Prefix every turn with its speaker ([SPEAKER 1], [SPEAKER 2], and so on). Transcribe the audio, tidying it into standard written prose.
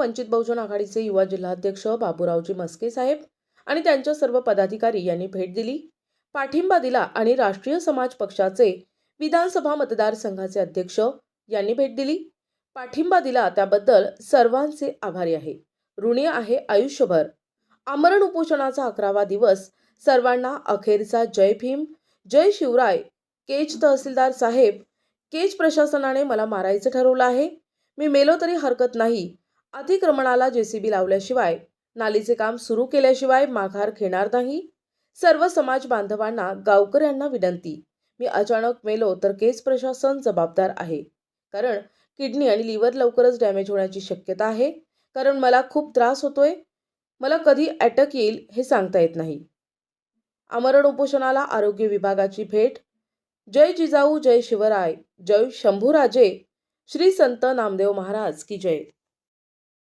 [SPEAKER 1] वंचित बहुजन आघाडीचे युवा जिल्हाध्यक्ष बाबूरावजी मस्के साहेब आणि त्यांच्या सर्व पदाधिकारी यांनी भेट दिली, पाठिंबा दिला आणि राष्ट्रीय समाज पक्षाचे विधानसभा मतदारसंघाचे अध्यक्ष यांनी भेट दिली, पाठिंबा दिला त्याबद्दल सर्वांचे आभारी आहे, ऋणी आहे आयुष्यभर। आमरण उपोषणाचा 11वा दिवस सर्वांना अखेरचा जय भीम, जय शिवराय। केज तहसीलदार साहेब, केज प्रशासनाने मला मारायचं ठरवलं आहे। मी मेलो तरी हरकत नाही। अतिक्रमणाला जेसीबी लावल्याशिवाय, नालीचे काम सुरू केल्याशिवाय माघार घेणार नाही। सर्व समाज बांधवांना, गावकऱ्यांना विनंती, मी अचानक मेलो तर केज प्रशासन जबाबदार आहे, कारण किडनी आणि लिव्हर लवकरच डॅमेज होण्याची शक्यता आहे, कारण मला खूप त्रास होतोय। मला कधी अटॅक येईल हे सांगता येत नाही। आमरण उपोषणाला आरोग्य विभागाची भेट। जय जिजाऊ, जय शिवराय, जय शंभूराजे। श्री संत नामदेव महाराज की जय।